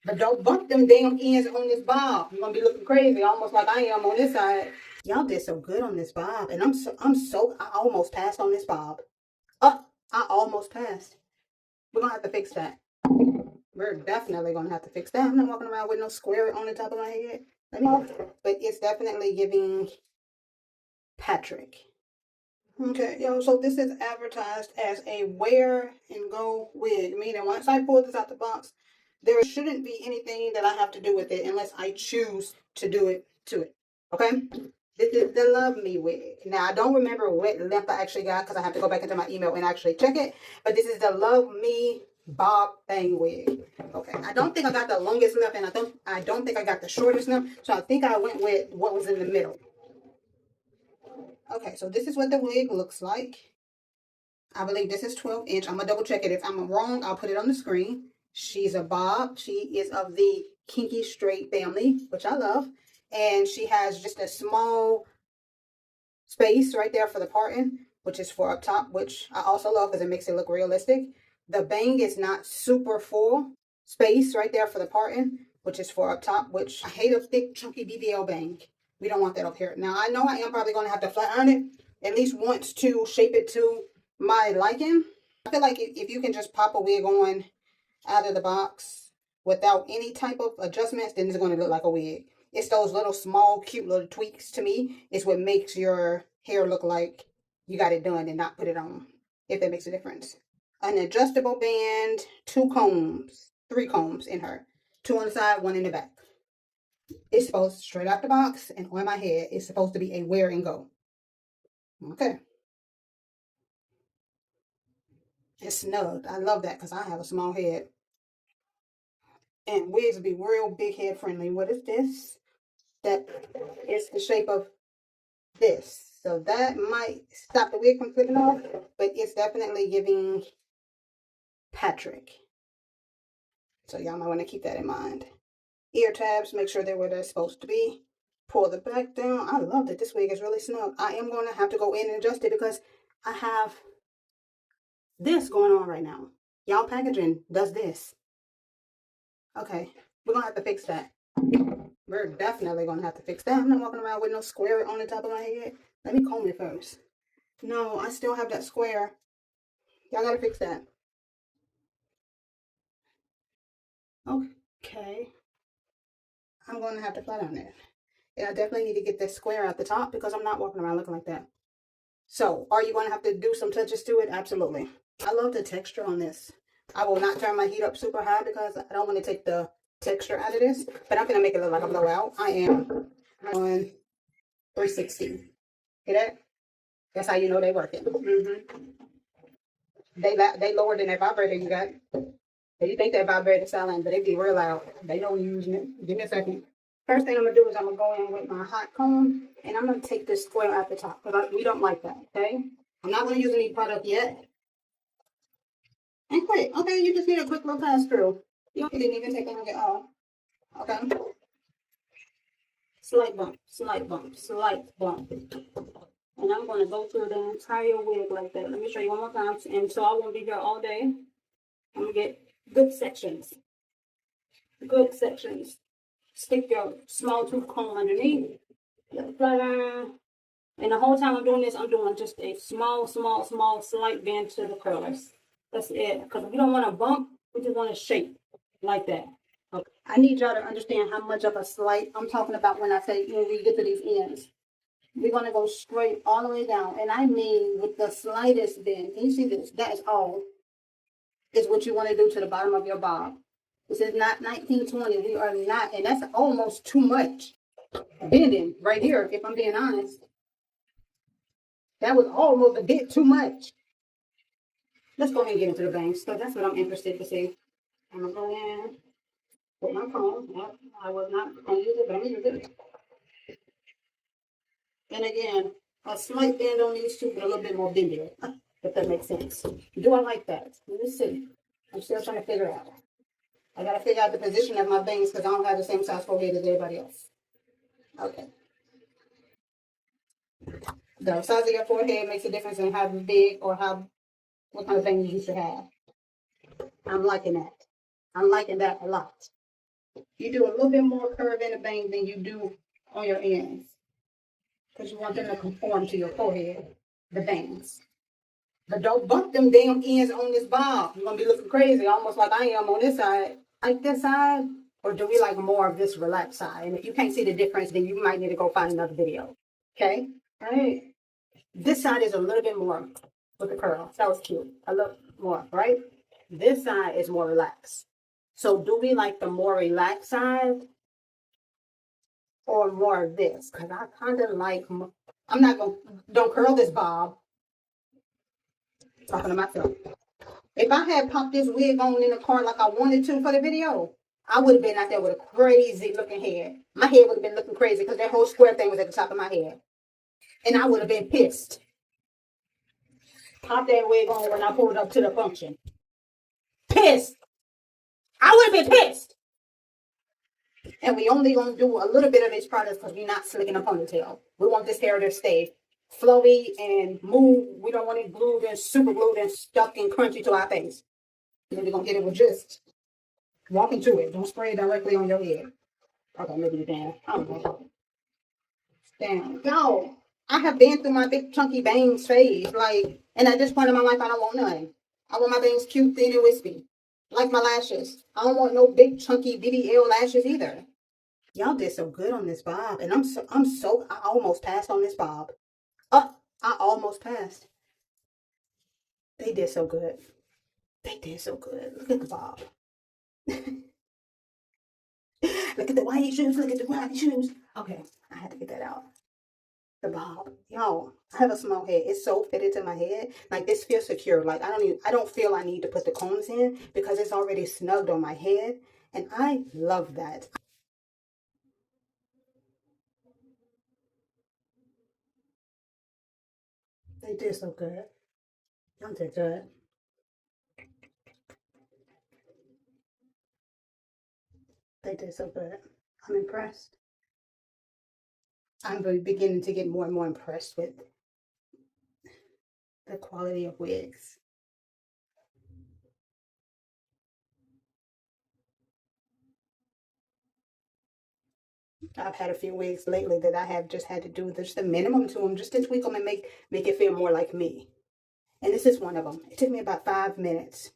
But don't bump them damn ends on this bob. You're gonna be looking crazy, almost like I am on this side. Y'all did so good on this bob, and I almost passed on this bob. Oh, I almost passed. We're gonna have to fix that. We're definitely gonna have to fix that. I'm not walking around with no square on the top of my head. Let me, but it's definitely giving Patrick. Okay, yo, so this is advertised as a wear and go wig, meaning once I pull this out the box, there shouldn't be anything that I have to do with it unless I choose to do it to it. Okay? This is the Love Me wig. Now, I don't remember what length I actually got because I have to go back into my email and actually check it, but this is the Love Me Bob Thing wig. Okay, I don't think I got the longest length, and I don't think I got the shortest length, so I think I went with what was in the middle. Okay, so this is what the wig looks like. I believe this is 12 inch. I'm going to double check it. If I'm wrong, I'll put it on the screen. She's a bob. She is of the kinky straight family, which I love. And she has just a small space right there for the parting, which is for up top, which I also love because it makes it look realistic. The bang is not super full. Space right there for the parting, which is for up top, which I hate a thick, chunky BBL bang. We don't want that up here. Now, I know I am probably going to have to flat iron it at least once to shape it to my liking. I feel like if you can just pop a wig on out of the box without any type of adjustments, then it's going to look like a wig. It's those little small, cute little tweaks to me. It's what makes your hair look like you got it done and not put it on, if that makes a difference. An adjustable band, 2 combs, 3 combs in her. 2 on the side, 1 in the back. It's supposed straight out the box and on my head. It's supposed to be a wear and go. Okay. It's snugged. I love that because I have a small head. And wigs be real big head friendly. What is this? That is the shape of this. So that might stop the wig from flipping off, but it's definitely giving Patrick. So y'all might want to keep that in mind. Ear tabs, make sure they're where they're supposed to be. Pull the back down. I love that this wig is really snug. I am going to have to go in and adjust it because I have this going on right now. Y'all packaging does this. Okay, we're going to have to fix that. We're definitely going to have to fix that. I'm not walking around with no square on the top of my head. Let me comb it first. No, I still have that square. Y'all got to fix that. Okay. I'm going to have to flat on that. And I definitely need to get this square at the top because I'm not walking around looking like that. So, are you going to have to do some touches to it? Absolutely. I love the texture on this. I will not turn my heat up super high because I don't want to take the texture out of this. But I'm going to make it look like a blowout. I am on 360. Hear that? That's how you know they working. They lower than that vibrator you got. You think that vibrator silent, but it be real loud. They know you're using it. Give me a second. First thing I'm gonna do is I'm gonna go in with my hot comb and I'm gonna take this square at the top because we don't like that. Okay. I'm not gonna use any product yet. And quick. Okay, you just need a quick little pass through. You didn't even take long at all. Okay. Slight bump, slight bump, slight bump. And I'm gonna go through the entire wig like that. Let me show you one more time. And so I won't be here all day. I'm gonna get good sections. Good sections. Stick your small tooth comb underneath. Flat iron. And the whole time I'm doing this, I'm doing just a small, slight bend to the curlers. That's it. Because we don't want to bump, we just want to shape like that. Okay. I need y'all to understand how much of a slight I'm talking about when I say when we get to these ends. We're going to go straight all the way down. And I mean with the slightest bend. Can you see this? That is all. Is what you want to do to the bottom of your bob. This is not 1920. We are not, and that's almost too much bending right here, if I'm being honest. That was almost a bit too much. Let's go ahead and get into the bangs, because that's what I'm interested to see. I'm going to go in with my comb. I was not going to use it, but I'm going to use it. And again, a slight bend on these two, but a little bit more bendy, if that makes sense. Do I like that? Let me see. I'm still trying to figure out. I got to figure out the position of my bangs because I don't have the same size forehead as everybody else. Okay. The size of your forehead makes a difference in how big or what kind of bangs you should have. I'm liking that. I'm liking that a lot. You do a little bit more curve in the bangs than you do on your ends. Because you want them to conform to your forehead, the bangs. But don't bump them damn ends on this bob. You're going to be looking crazy, almost like I am on this side. Like this side? Or do we like more of this relaxed side? And if you can't see the difference, then you might need to go find another video. Okay? All right. This side is a little bit more with the curl. That was cute. A little more, right? This side is more relaxed. So do we like the more relaxed side or more of this? Because I kind of like, I'm not going to, don't curl this bob. Talking to myself. If I had popped this wig on in the car like I wanted to for the video, I would have been out there with a crazy looking head. My head would have been looking crazy because that whole square thing was at the top of my head. And I would have been pissed. Pop that wig on when I pulled up to the function. Pissed. I would have been pissed. And we only gonna do a little bit of this product because we're not slicking a ponytail. We want this hair to stay flowy and move. We don't want it glued and super glued and stuck and crunchy to our face. And then we're gonna get it with just walking to it. Don't spray it directly on your head. Okay, maybe you can. I don't know. Damn. No. I have been through my big chunky bangs phase. Like, and at this point in my life, I don't want none. I want my bangs cute, thin, and wispy. Like my lashes. I don't want no big chunky BBL lashes either. Y'all did so good on this bob. And I almost passed on this bob. Oh, I almost passed. They did so good. They did so good. Look at the bob. Look at the white shoes. Look at the white shoes. Okay, I had to get that out. The bob. Y'all, I have a small head. It's so fitted to my head. Like this feels secure. Like I don't feel I need to put the combs in because it's already snugged on my head. And I love that. They did so good. Y'all did good. They did so good. I'm impressed. I'm beginning to get more and more impressed with the quality of wigs. I've had a few wigs lately that I have just had to do just the minimum to them just to tweak them and make it feel more like me. And this is one of them. It took me about 5 minutes.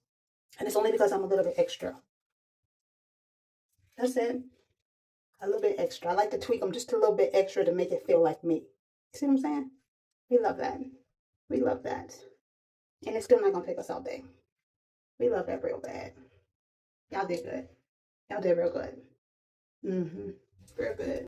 And it's only because I'm a little bit extra. That's it. A little bit extra. I like to tweak them just a little bit extra to make it feel like me. See what I'm saying? We love that. We love that. And it's still not going to take us all day. We love that real bad. Y'all did good. Y'all did real good. Mm-hmm. Real good.